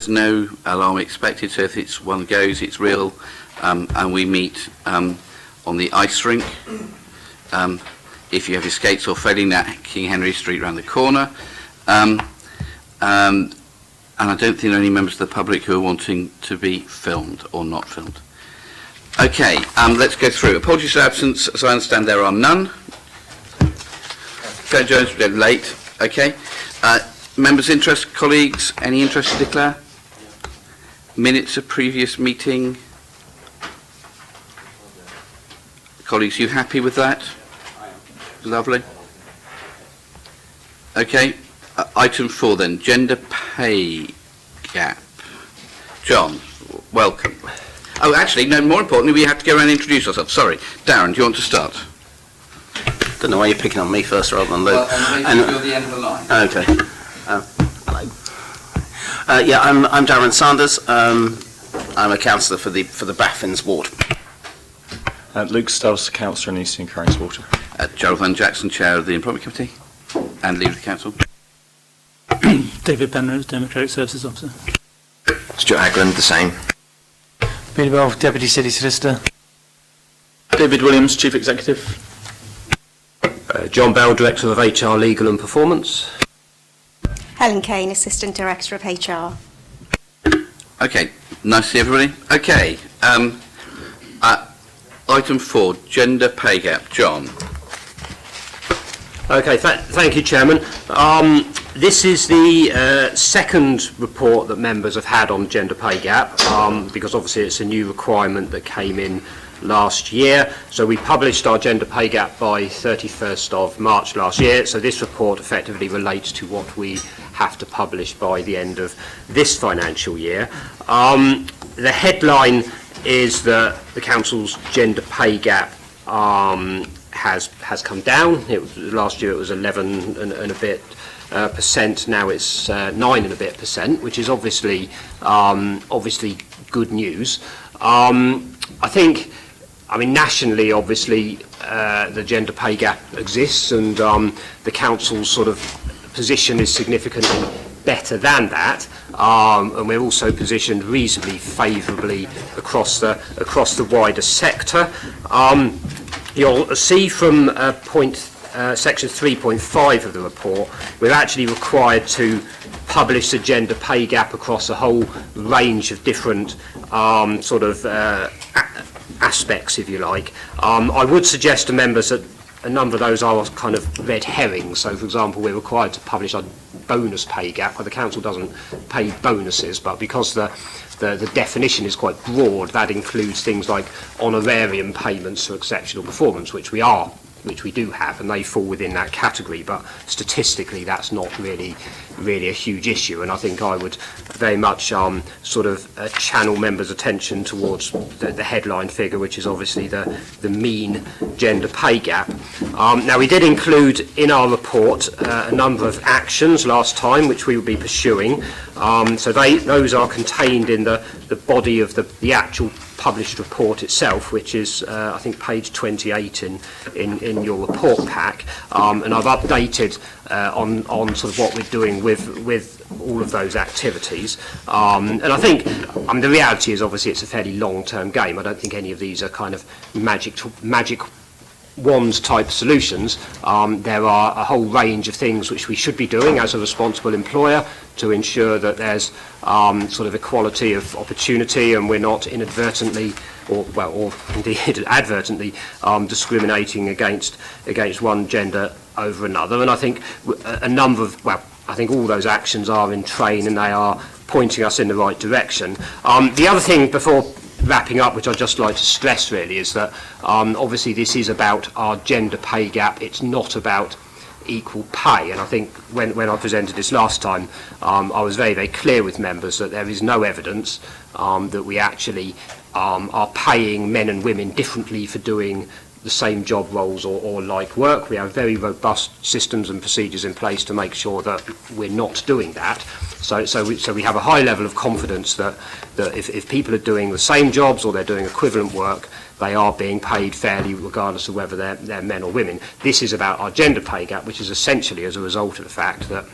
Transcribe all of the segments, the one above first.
There's no alarm expected, so if it's one goes, it's real, and we meet on the ice rink. If you have your skates or failing that, King Henry Street round the corner. And I don't think there are any members of the public who are wanting to be filmed or not filmed. Okay, let's go through. Apologies for absence, as I understand there are none. Joe Jones, we're late. Okay. Members' interest, colleagues, any interest to declare? Minutes of previous meeting. Colleagues, you happy with that? Lovely. Okay. Item 4 then, gender pay gap. John, welcome. Oh, actually, no, more importantly, we have to go around and introduce ourselves. Sorry. Darren, do you want to start? Don't know why you're picking on me first rather than Luke. Well, and you're the end of the line. Okay. Hello. Yeah, I'm Darren Sanders. I'm a councillor for the Baffins ward. Luke Stubbs, councillor in Eastern Carringswater. Gerald Van Jackson, chair of the Employment Committee and leader of the council. David Penrose, Democratic Services Officer. Stuart Hagland, the same. Peter Bell, Deputy City Solicitor. David Williams, Chief Executive. John Bell, Director of HR Legal and Performance. Helen Kane, Assistant Director of HR. Okay, nice to see everybody. Okay, item 4, gender pay gap. John. Okay, thank you, Chairman. This is the second report that members have had on gender pay gap, because obviously it's a new requirement that came in last year. So we published our gender pay gap by 31st of March last year. So this report effectively relates to what we have to publish by the end of this financial year. The headline is that the council's gender pay gap has come down. Last year it was 11 and a bit percent. Now it's 9 and a bit percent, which is obviously good news. I think, nationally, obviously, the gender pay gap exists, and the council's sort of position is significantly better than that, and we're also positioned reasonably favourably across the wider sector. You'll see from section 3.5 of the report, we're actually required to publish the gender pay gap across a whole range of different aspects, if you like. I would suggest to members that a number of those are kind of red herrings. So, for example, we're required to publish our bonus pay gap, where the council doesn't pay bonuses, but because the definition is quite broad, that includes things like honorarium payments for exceptional performance, which we do have, and they fall within that category, but statistically that's not really a huge issue, and I think I would very much channel members' attention towards the headline figure, which is obviously the mean gender pay gap. Now, we did include in our report a number of actions last time which we will be pursuing, so those are contained in the body of the actual published report itself, which is I think page 28 in your report pack, and I've updated on sort of what we're doing with all of those activities, and I think the reality is obviously it's a fairly long-term game. I don't think any of these are kind of magic wand type solutions. There are a whole range of things which we should be doing as a responsible employer to ensure that there's sort of equality of opportunity, and we're not inadvertently or indeed advertently discriminating against one gender over another. And I think a number of, I think all those actions are in train, and they are pointing us in the right direction. The other thing before wrapping up, which I'd just like to stress really, is that obviously this is about our gender pay gap. It's not about equal pay, and I think when I presented this last time, I was very, very clear with members that there is no evidence that we actually are paying men and women differently for doing the same job roles or like work. We have very robust systems and procedures in place to make sure that we're not doing that. So we have a high level of confidence that if people are doing the same jobs or they're doing equivalent work, they are being paid fairly regardless of whether they're men or women. This is about our gender pay gap, which is essentially as a result of the fact that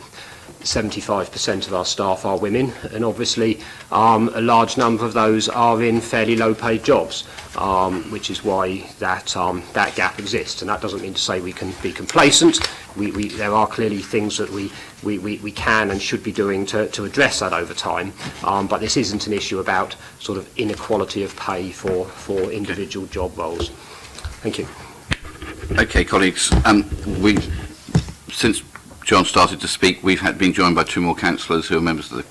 75% of our staff are women, and obviously a large number of those are in fairly low-paid jobs, which is why that gap exists. And that doesn't mean to say we can be complacent. There are clearly things that we can and should be doing to address that over time, but this isn't an issue about sort of inequality of pay for individual job roles. Thank you. Okay, colleagues, since John started to speak, we've been joined by two more councillors who are members of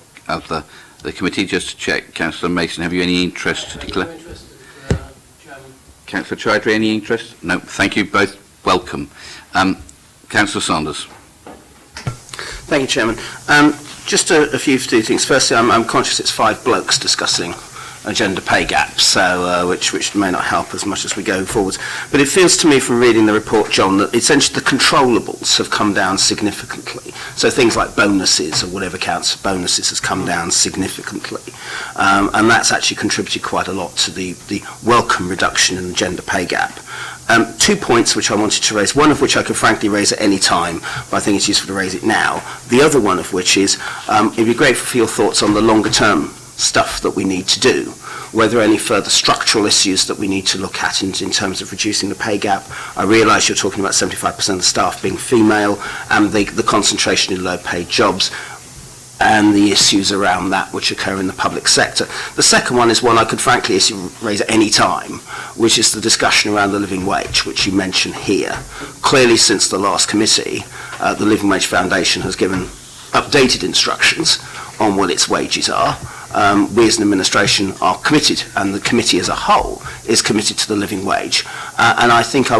the committee. Just to check, Councillor Mason, have you any interest to declare? Councillor Chowdhury, any interest? No, thank you both. Welcome. Councillor Sanders. Thank you, Chairman. Just a few things. Firstly, I'm conscious it's 5 blokes discussing a gender pay gap, so which may not help as much as we go forwards. But it feels to me from reading the report, John, that essentially the controllables have come down significantly. So things like bonuses or whatever counts as bonuses has come down significantly. And that's actually contributed quite a lot to the welcome reduction in the gender pay gap. 2 points which I wanted to raise, one of which I could frankly raise at any time, but I think it's useful to raise it now. The other one of which is, it'd be grateful for your thoughts on the longer term stuff that we need to do, whether any further structural issues that we need to look at in terms of reducing the pay gap. I realise you're talking about 75% of the staff being female and the concentration in low paid jobs and the issues around that which occur in the public sector. The second one is one I could frankly raise at any time, which is the discussion around the living wage, which you mentioned here. Clearly, since the last committee, the Living Wage Foundation has given updated instructions on what its wages are. We as an administration are committed, and the committee as a whole is committed to the living wage. And I think I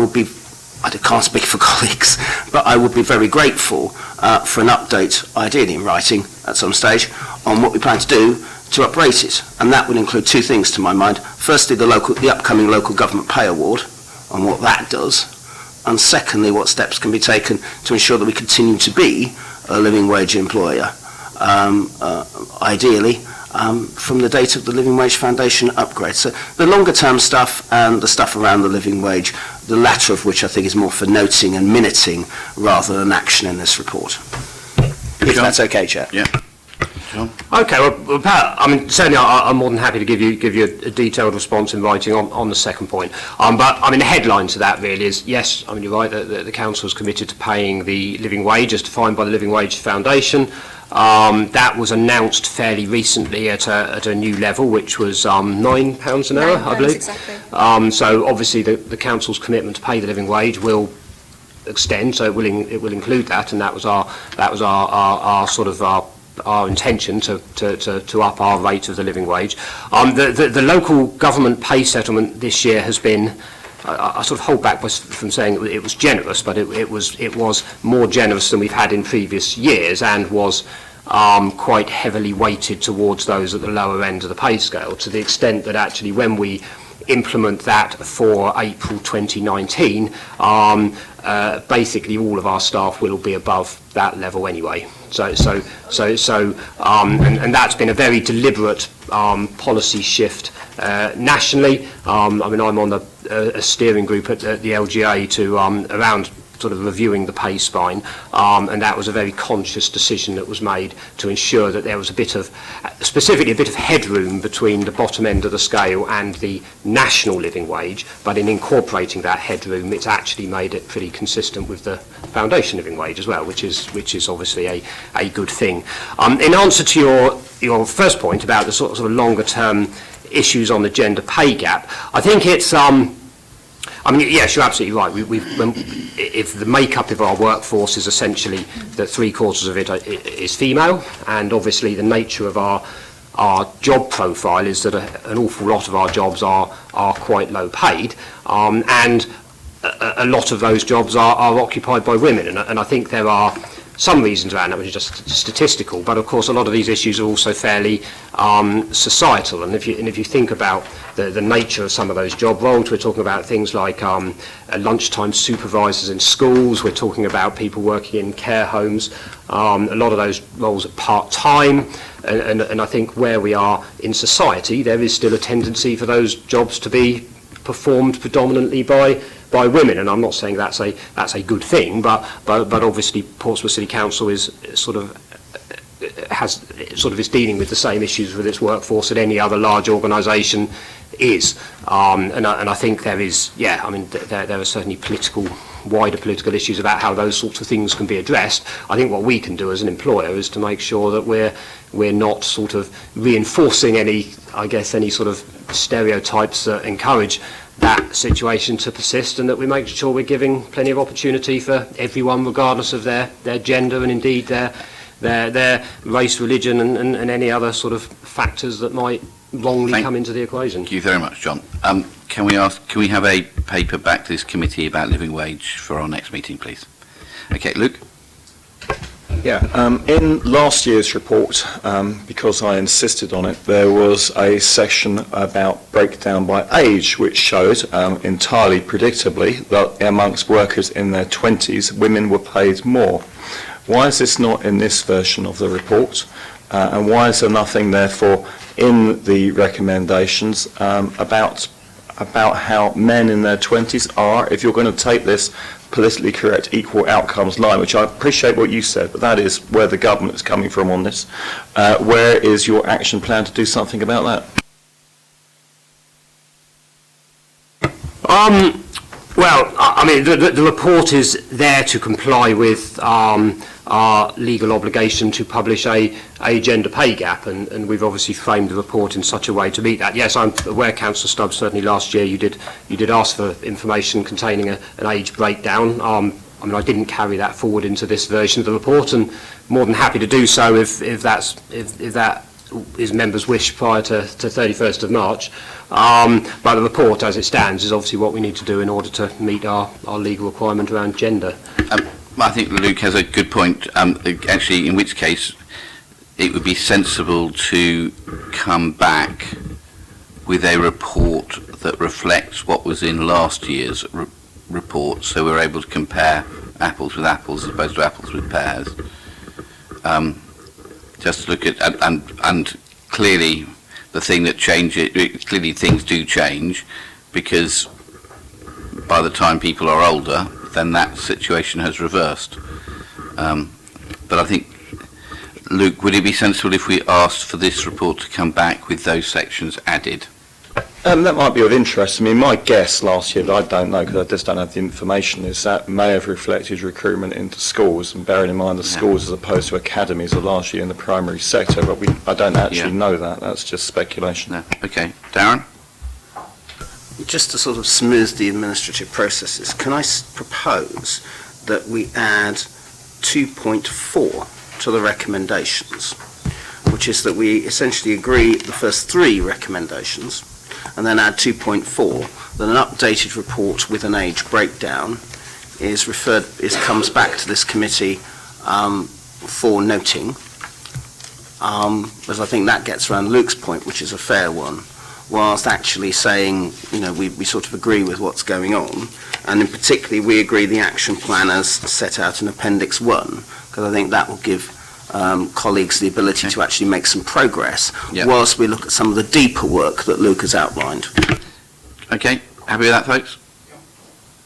can't speak for colleagues, but I would be very grateful for an update, ideally in writing at some stage, on what we plan to do to uprate it. And that would include 2 things to my mind. Firstly, the upcoming local government pay award and what that does. And secondly, what steps can be taken to ensure that we continue to be a living wage employer, ideally, from the date of the Living Wage Foundation upgrade. So the longer term stuff and the stuff around the living wage, the latter of which I think is more for noting and minuting rather than action in this report. If that's okay, Chair. Yeah. John? Okay, well, Pat, I mean, certainly I'm more than happy to give you a detailed response in writing on the second point. But, I mean, the headline to that really is, yes, I mean, you're right, that the Council is committed to paying the living wage as defined by the Living Wage Foundation. That was announced fairly recently at a new level, which was £9 an hour, I believe. Exactly. So, obviously, the Council's commitment to pay the living wage will extend, so it will include that, and that was our sort of our intention to up our rate of the living wage. The local government pay settlement this year has been, I sort of hold back from saying it was generous, but it was more generous than we've had in previous years, and was quite heavily weighted towards those at the lower end of the pay scale, to the extent that actually when we implement that for April 2019, basically all of our staff will be above that level anyway. So, and that's been a very deliberate policy shift nationally. I mean, I'm on a steering group at the LGA to around sort of reviewing the pay spine, and that was a very conscious decision that was made to ensure that there was specifically a bit of headroom between the bottom end of the scale and the national living wage, but in incorporating that headroom, it's actually made it pretty consistent with the foundation living wage as well, which is obviously a good thing. In answer to your first point about the sort of longer term issues on the gender pay gap, I think it's I mean, yes, you're absolutely right. If the makeup of our workforce is essentially that 3/4 of it is female, and obviously the nature of our job profile is that an awful lot of our jobs are quite low paid, and a lot of those jobs are occupied by women, and I think there are some reasons around that, which are just statistical, but of course a lot of these issues are also fairly societal, and if you think about the nature of some of those job roles, we're talking about things like lunchtime supervisors in schools, we're talking about people working in care homes, a lot of those roles are part-time, and I think where we are in society, there is still a tendency for those jobs to be performed predominantly by women, and I'm not saying that's a good thing, but obviously Portsmouth City Council is sort of is dealing with the same issues with its workforce that any other large organisation is. And I think there is, there are certainly wider political issues about how those sorts of things can be addressed. I think what we can do as an employer is to make sure that we're not sort of reinforcing any sort of stereotypes that encourage that situation to persist, and that we make sure we're giving plenty of opportunity for everyone, regardless of their gender and indeed their race, religion, and any other sort of factors that might wrongly come into the equation. Thank you very much, John. Can we have a paper back to this committee about living wage for our next meeting, please? Okay, Luke. Yeah, in last year's report, because I insisted on it, there was a section about breakdown by age, which showed entirely predictably that amongst workers in their 20s, women were paid more. Why is this not in this version of the report? And why is there nothing, therefore, in the recommendations about how men in their 20s are, if you're going to take this politically correct equal outcomes line, which I appreciate what you said, but that is where the government is coming from on this. Where is your action plan to do something about that? Well, I mean, the report is there to comply with our legal obligation to publish a gender pay gap, and we've obviously framed the report in such a way to meet that. Yes, I'm aware, Councillor Stubbs, certainly last year you did ask for information containing an age breakdown. I mean, I didn't carry that forward into this version of the report, and more than happy to do so if that is members' wish prior to 31st of March. But the report, as it stands, is obviously what we need to do in order to meet our legal requirement around gender. I think Luke has a good point, actually, in which case it would be sensible to come back with a report that reflects what was in last year's report, so we're able to compare apples with apples as opposed to apples with pears. Just look at, and clearly the thing that changes, clearly things do change, because by the time people are older, then that situation has reversed. But I think, Luke, would it be sensible if we asked for this report to come back with those sections added? That might be of interest. I mean, my guess last year, but I don't know because I just don't have the information, is that may have reflected recruitment into schools, and bearing in mind the schools as opposed to academies are largely in the primary sector, but I don't actually know that. That's just speculation. No. Okay. Darren? Just to sort of smooth the administrative processes, can I propose that we add 2.4 to the recommendations, which is that we essentially agree the first three recommendations, and then add 2.4, that an updated report with an age breakdown comes back to this committee for noting, as I think that gets around Luke's point, which is a fair one, whilst actually saying, we sort of agree with what's going on, and in particularly we agree the action plan as set out in Appendix 1, because I think that will give colleagues the ability to actually make some progress, whilst we look at some of the deeper work that Luke has outlined. Okay, happy with that, folks?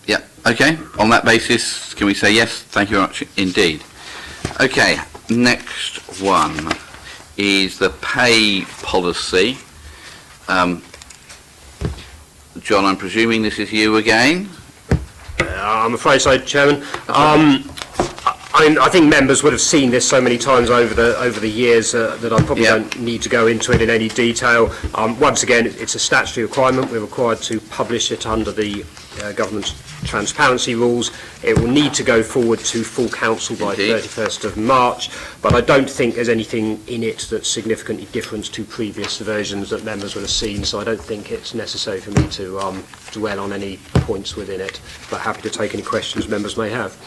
Yeah, okay. On that basis, can we say yes? Thank you very much indeed. Okay, next one is the pay policy. John, I'm presuming this is you again? I'm afraid so, Chairman. I think members would have seen this so many times over the years that I probably don't need to go into it in any detail. Once again, it's a statutory requirement. We're required to publish it under the government's transparency rules. It will need to go forward to full council by 31st of March, but I don't think there's anything in it that's significantly different to previous versions that members would have seen, so I don't think it's necessary for me to dwell on any points within it, but happy to take any questions members may have.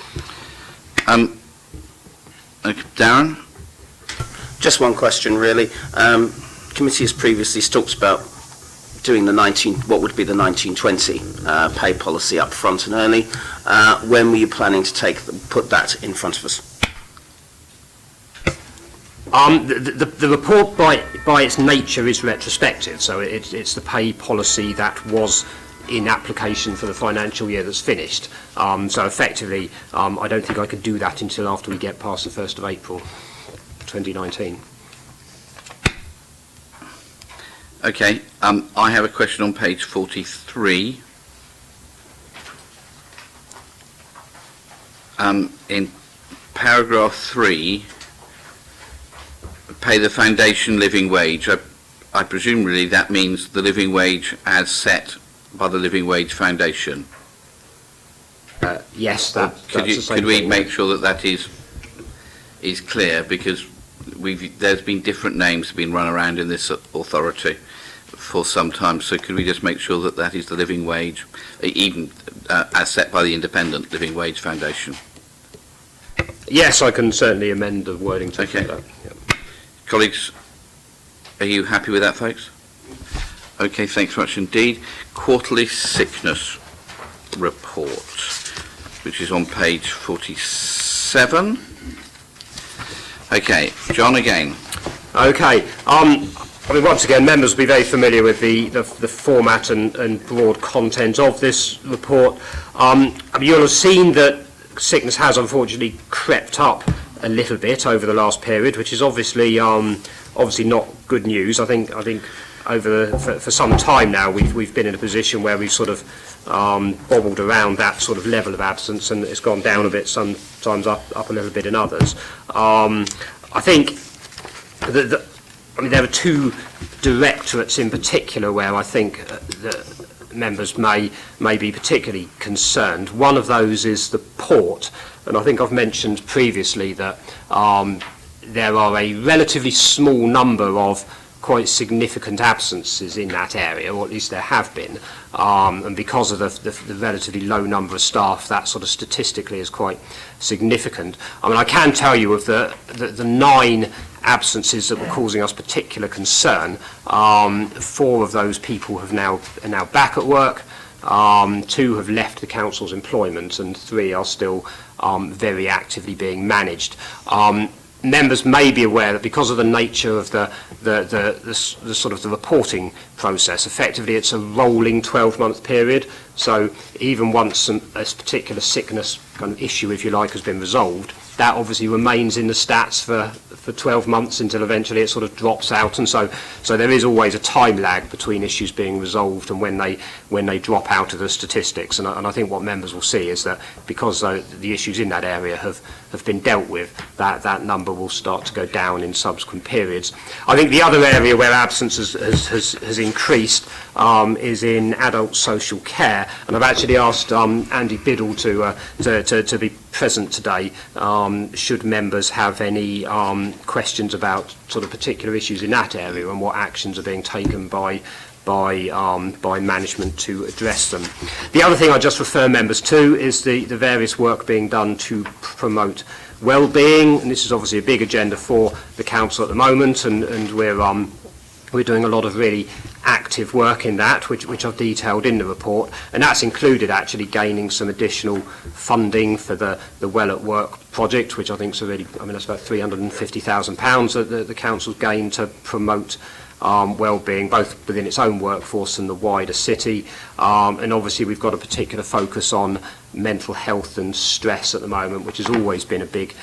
Darren? Just one question, really. Committee has previously talked about doing what would be the 1920 pay policy up front and early. When were you planning to put that in front of us? The report by its nature is retrospective, so it's the pay policy that was in application for the financial year that's finished. So effectively, I don't think I could do that until after we get past the 1st of April 2019. Okay, I have a question on page 43. In paragraph 3, pay the foundation living wage. I presume really that means the living wage as set by the Living Wage Foundation. Yes, that's Could the same we thing. make sure that that is clear, because there's been different names being run around in this authority for some time, so could we just make sure that that is the living wage, even as set by the Independent Living Wage Foundation? Yes, I can certainly amend the wording to Okay. that. Yep. Colleagues, are you happy with that, folks? Okay, thanks much indeed. Quarterly sickness report, which is on page 47. Okay, John again. Okay. I mean, once again, members will be very familiar with the format and broad content of this report. I mean, you'll have seen that sickness has unfortunately crept up a little bit over the last period, which is obviously not good news. I think for some time now we've been in a position where we've sort of bobbled around that sort of level of absence, and it's gone down a bit, sometimes up a little bit in others. I think there are two directorates in particular where I think the members may be particularly concerned. One of those is the port, and I think I've mentioned previously that there are a relatively small number of quite significant absences in that area, or at least there have been, and because of the relatively low number of staff, that sort of statistically is quite significant. I mean, I can tell you of the 9 absences that were causing us particular concern, 4 of those people are now back at work, 2 have left the council's employment, and 3 are still very actively being managed. Members may be aware that because of the nature of the sort of the reporting process, effectively it's a rolling 12-month period. So even once a particular sickness kind of issue, if you like, has been resolved, that obviously remains in the stats for 12 months until eventually it sort of drops out, and so there is always a time lag between issues being resolved and when they drop out of the statistics. And I think what members will see is that because the issues in that area have been dealt with, that number will start to go down in subsequent periods. I think the other area where absence has increased is in adult social care, and I've actually asked Andy Biddle to be present today should members have any questions about sort of particular issues in that area and what actions are being taken by management to address them. The other thing I just refer members to is the various work being done to promote well-being, and this is obviously a big agenda for the council at the moment, and we're doing a lot of really active work in that, which I've detailed in the report, and that's included actually gaining some additional funding for the Well at Work project, which I think is that's about £350,000 that the council's gained to promote well-being, both within its own workforce and the wider city. And obviously we've got a particular focus on mental health and stress at the moment, which has always been a big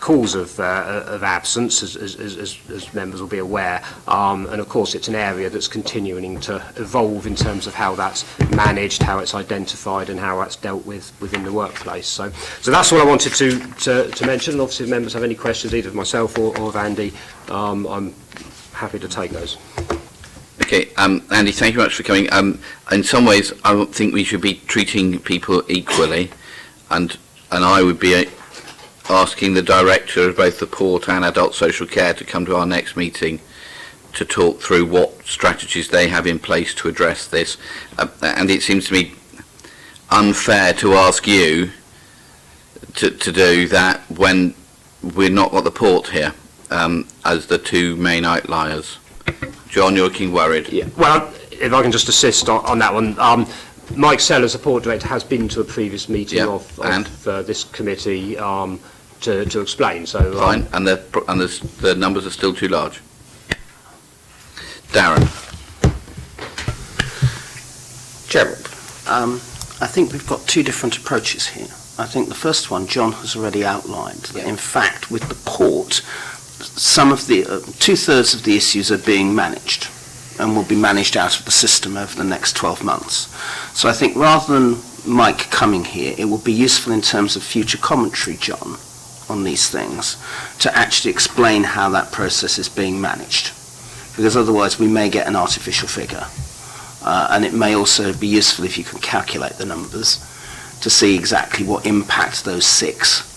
cause of absence, as members will be aware, and of course it's an area that's continuing to evolve in terms of how that's managed, how it's identified, and how that's dealt with within the workplace. So that's what I wanted to mention, and obviously if members have any questions either of myself or of Andy, I'm happy to take those. Okay, Andy, thank you very much for coming. In some ways, I don't think we should be treating people equally, and I would be asking the director of both the Port and Adult Social Care to come to our next meeting to talk through what strategies they have in place to address this. And it seems to me unfair to ask you to do that when we're not got the Port here as the 2 main outliers. John, you're looking worried. Yeah. Well, if I can just assist on that one. Mike Sellers, the Port Director, has been to a previous meeting of this committee to explain. So fine, and the numbers are still too large. Darren. Gerald, I think we've got 2 different approaches here. I think the first one John has already outlined, that in fact with the Port, some of the 2/3 of the issues are being managed. and will be managed out of the system over the next 12 months. So I think rather than Mike coming here, it will be useful in terms of future commentary, John, on these things, to actually explain how that process is being managed. Because otherwise we may get an artificial figure. And it may also be useful if you can calculate the numbers to see exactly what impact those 6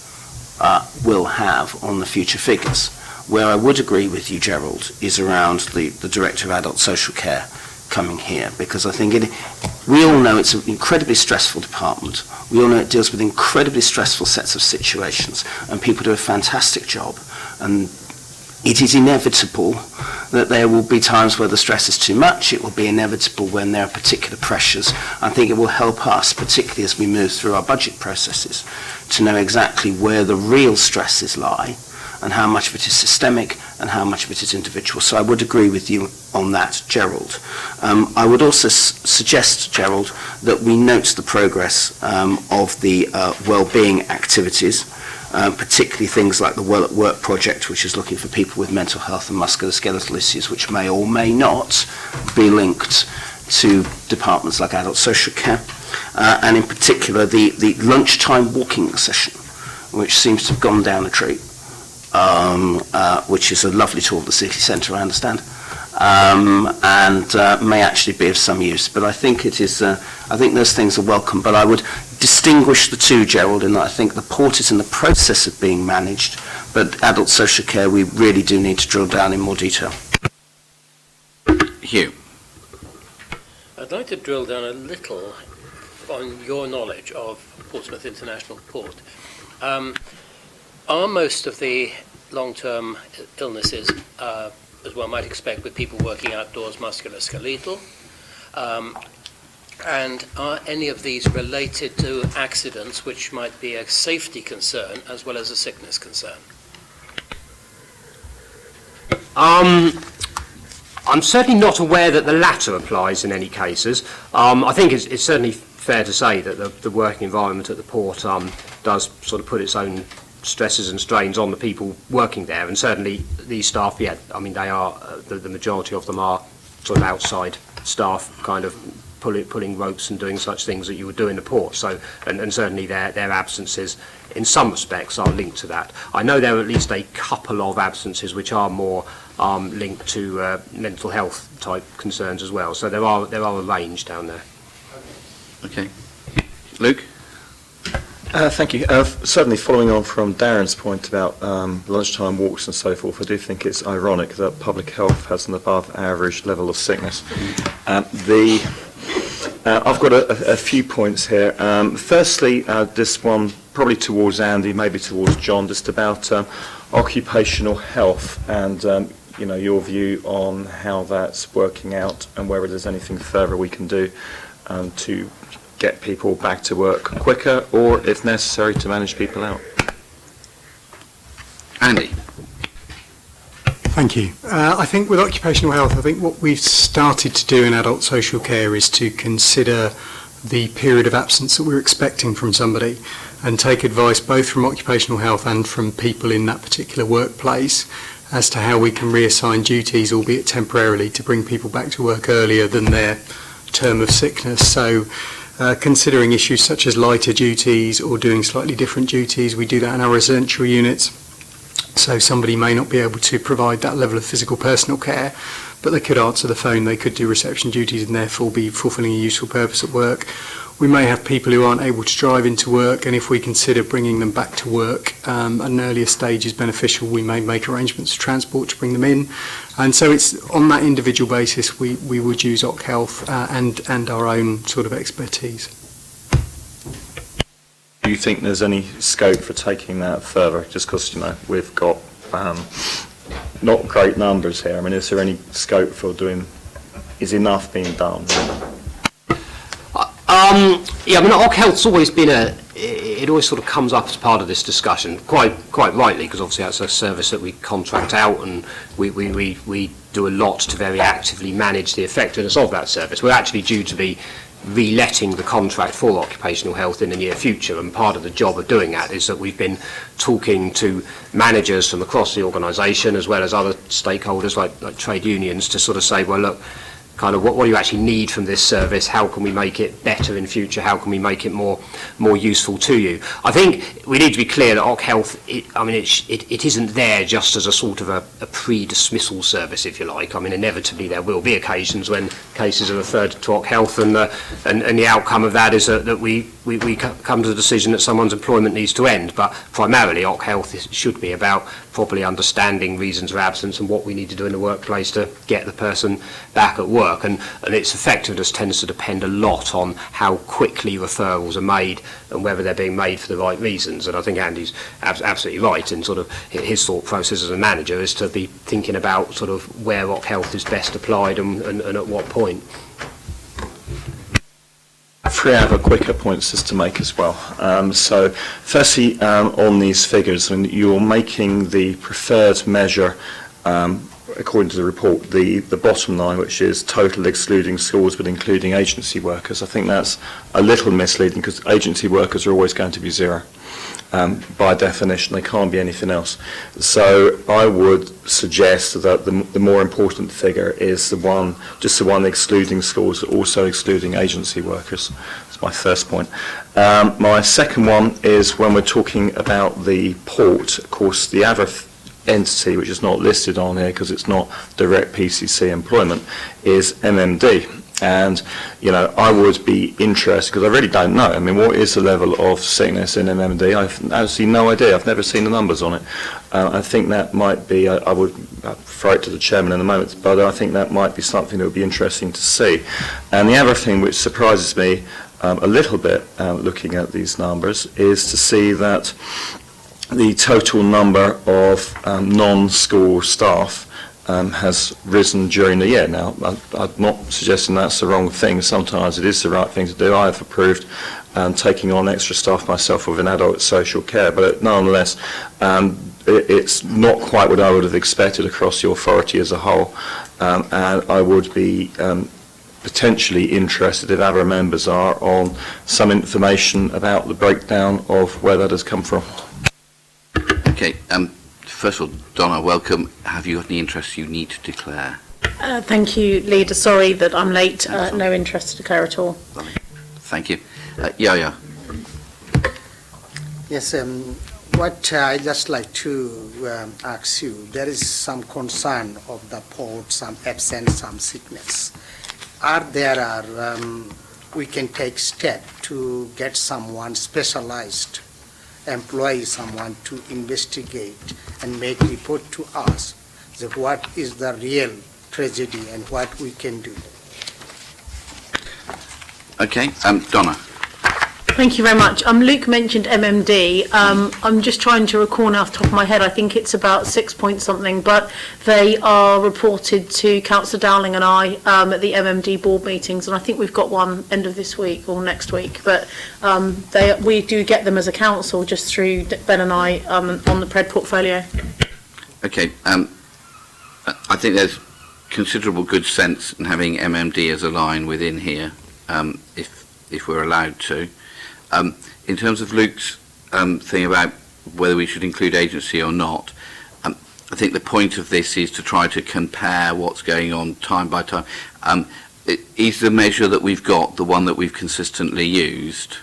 will have on the future figures. Where I would agree with you, Gerald, is around the Director of Adult Social Care coming here, because I think we all know it's an incredibly stressful department. We all know it deals with incredibly stressful sets of situations, and people do a fantastic job. And it is inevitable that there will be times where the stress is too much. It will be inevitable when there are particular pressures. I think it will help us, particularly as we move through our budget processes, to know exactly where the real stresses lie and how much of it is systemic and how much of it is individual. So I would agree with you on that, Gerald. I would also suggest, Gerald, that we note the progress of the well-being activities, particularly things like the Well at Work project, which is looking for people with mental health and musculoskeletal issues, which may or may not be linked to departments like adult social care, and in particular the lunchtime walking session, which seems to have gone down a treat, which is a lovely tool of the city centre, I understand, and may actually be of some use. But I think it is. I think those things are welcome. But I would distinguish the two, Gerald, in that I think the port is in the process of being managed, but adult social care we really do need to drill down in more detail. Hugh. I'd like to drill down a little on your knowledge of Portsmouth International Port. Are most of the long-term illnesses, as one might expect with people working outdoors, musculoskeletal? And are any of these related to accidents which might be a safety concern as well as a sickness concern? I'm certainly not aware that the latter applies in any cases. I think it's certainly fair to say that the working environment at the port does sort of put its own stresses and strains on the people working there, and certainly these staff, yeah, I mean they are, the majority of them are sort of outside staff, kind of pulling ropes and doing such things that you would do in the port. So, and certainly their absences in some respects are linked to that. I know there are at least a couple of absences which are more linked to mental health type concerns as well. So there are a range down there. Okay. Luke? Thank you. Certainly following on from Darren's point about lunchtime walks and so forth, I do think it's ironic that public health has an above average level of sickness. I've got a few points here. Firstly, this one probably towards Andy, maybe towards John, just about occupational health and your view on how that's working out and whether there's anything further we can do to get people back to work quicker, or if necessary to manage people out. Andy? Thank you. I think with occupational health, I think what we've started to do in adult social care is to consider the period of absence that we're expecting from somebody and take advice both from occupational health and from people in that particular workplace as to how we can reassign duties, albeit temporarily, to bring people back to work earlier than their term of sickness. So considering issues such as lighter duties or doing slightly different duties, we do that in our residential units. So somebody may not be able to provide that level of physical personal care, but they could answer the phone, they could do reception duties and therefore be fulfilling a useful purpose at work. We may have people who aren't able to drive into work, and if we consider bringing them back to work at an earlier stage is beneficial, we may make arrangements for transport to bring them in. And so it's on that individual basis we would use Oc Health and our own sort of expertise. Do you think there's any scope for taking that further, just because we've got not great numbers here? I mean, is there any scope for is enough being done? Yeah, I mean, Oc Health's always been it always sort of comes up as part of this discussion, quite rightly, because obviously that's a service that we contract out, and we do a lot to very actively manage the effectiveness of that service. We're actually due to be reletting the contract for occupational health in the near future, and part of the job of doing that is that we've been talking to managers from across the organisation as well as other stakeholders like trade unions to sort of say, well, look, kind of what do you actually need from this service? How can we make it better in future? How can we make it more useful to you? I think we need to be clear that Oc Health, it isn't there just as a sort of a pre-dismissal service, if you like. I mean, inevitably there will be occasions when cases are referred to Oc Health, and the outcome of that is that we come to the decision that someone's employment needs to end. But primarily, Oc Health should be about properly understanding reasons of absence and what we need to do in the workplace to get the person back at work. And its effectiveness tends to depend a lot on how quickly referrals are made and whether they're being made for the right reasons. And I think Andy's absolutely right in sort of his thought process as a manager is to be thinking about sort of where Oc Health is best applied and at what point. 3 other quicker points just to make as well. So firstly, on these figures, when you're making the preferred measure, according to the report, the bottom line, which is total excluding schools but including agency workers, I think that's a little misleading because agency workers are always going to be zero. By definition, they can't be anything else. So I would suggest that the more important figure is the one excluding schools, also excluding agency workers. That's my first point. My second one is when we're talking about the port, of course, the other entity, which is not listed on here because it's not direct PCC employment, is MMD. And, you know, I would be interested, because I really don't know. I mean, what is the level of sickness in MMD? I've absolutely no idea. I've never seen the numbers on it. I think that might be, I would throw it to the chairman in a moment, but I think that might be something that would be interesting to see. And the other thing which surprises me a little bit looking at these numbers is to see that the total number of non-school staff has risen during the year. Now, I'm not suggesting that's the wrong thing. Sometimes it is the right thing to do. I have approved taking on extra staff myself within adult social care, but nonetheless, it's not quite what I would have expected across the authority as a whole, and I would be potentially interested, if other members are, on some information about the breakdown of where that has come from. Okay, first of all, Donna, welcome. Have you got any interests you need to declare? Thank you, Leader. Sorry that I'm late. No interest to declare at all. Thank you. Yaya. Yes, what I just like to ask you, there is some concern of the port, some absence, some sickness. We can take step to get someone specialized, employ someone to investigate and make report to us that what is the real tragedy and what we can do. Okay, Donna. Thank you very much. Luke mentioned MMD. I'm just trying to recall now off the top of my head. I think it's about 6 point something, but they are reported to Councillor Dowling and I at the MMD board meetings, and I think we've got one end of this week or next week. But we do get them as a council just through Ben and I on the PRED portfolio. Okay, I think there's considerable good sense in having MMD as a line within here, if we're allowed to. In terms of Luke's thing about whether we should include agency or not, I think the point of this is to try to compare what's going on time by time. Is the measure that we've got the one that we've consistently used?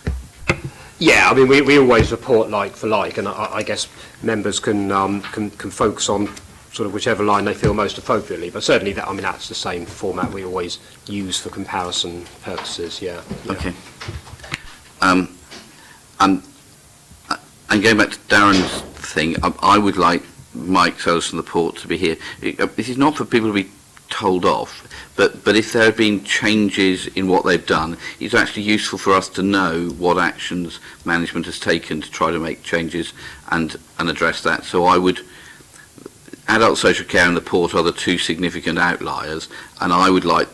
Yeah, I mean, we always report like for like, and I guess members can focus on sort of whichever line they feel most appropriately. But certainly, that's the same format we always use for comparison purposes. Yeah. Okay. And going back to Darren's thing, I would like Mike Sellers from the Port to be here. This is not for people to be told off, but if there have been changes in what they've done, it's actually useful for us to know what actions management has taken to try to make changes and address that. So adult social care and the Port are the two significant outliers, and I would like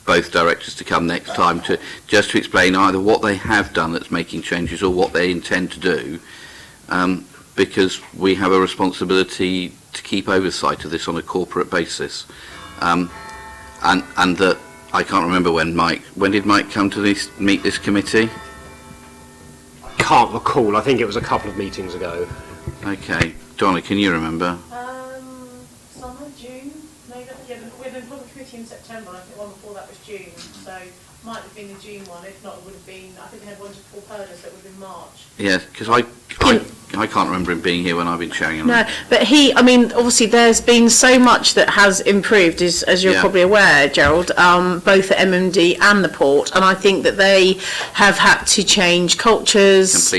both directors to come next time to explain either what they have done that's making changes or what they intend to do, because we have a responsibility to keep oversight of this on a corporate basis, and that I can't remember when did Mike come to meet this committee? Can't recall. I think it was a couple of meetings ago. Okay. Donna, can you remember? Summer, June, maybe. Yeah, we had an employment committee in September, and I think the one before that was June. So might have been the June one. If not, it would have been. I think they had one just before Purdus, so it would have been March. Yeah, because I can't remember him being here when I've been chairing him. No, but obviously there's been so much that has improved, as you're probably aware, Gerald, both at MMD and the port, and I think that they have had to change cultures,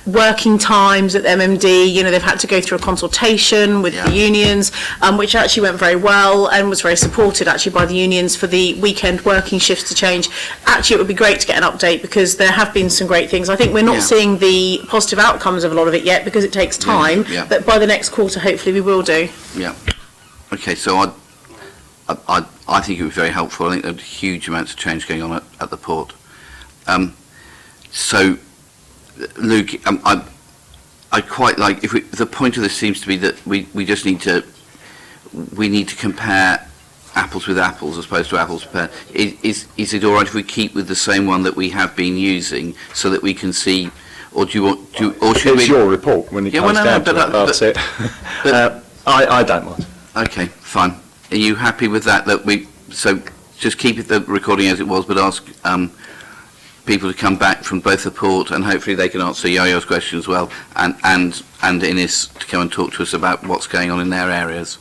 working times at MMD, they've had to go through a consultation with the unions, which actually went very well and was very supported actually by the unions for the weekend working shifts to change. Actually, it would be great to get an update because there have been some great things. I think we're not seeing the positive outcomes of a lot of it yet because it takes time, but by the next quarter hopefully we will do. Yeah. Okay, so I think it was very helpful. I think there were huge amounts of change going on at the port. So, Luke, I quite like, the point of this seems to be that we just need to compare apples with apples as opposed to apples with pears. Is it all right if we keep with the same one that we have been using so that we can see? Or do you want or should it's your report when it comes down to it, that's it. I don't mind. Okay, fine. Are you happy with that? So just keep the recording as it was, but ask people to come back from both the port, and hopefully they can answer Yo-Yo's question as well, and Ines to come and talk to us about what's going on in their areas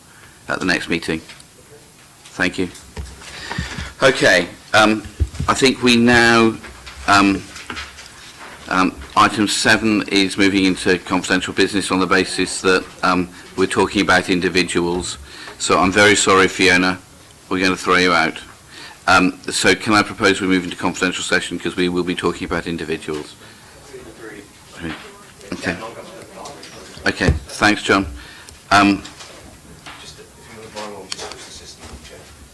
at the next meeting. Thank you. Okay, I think we now. Item 7 is moving into confidential business on the basis that we're talking about individuals. So I'm very sorry, Fiona, we're going to throw you out. So can I propose we move into confidential session because we will be talking about individuals? Okay. Okay, thanks, John.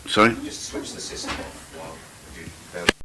Sorry? Just switch the system off.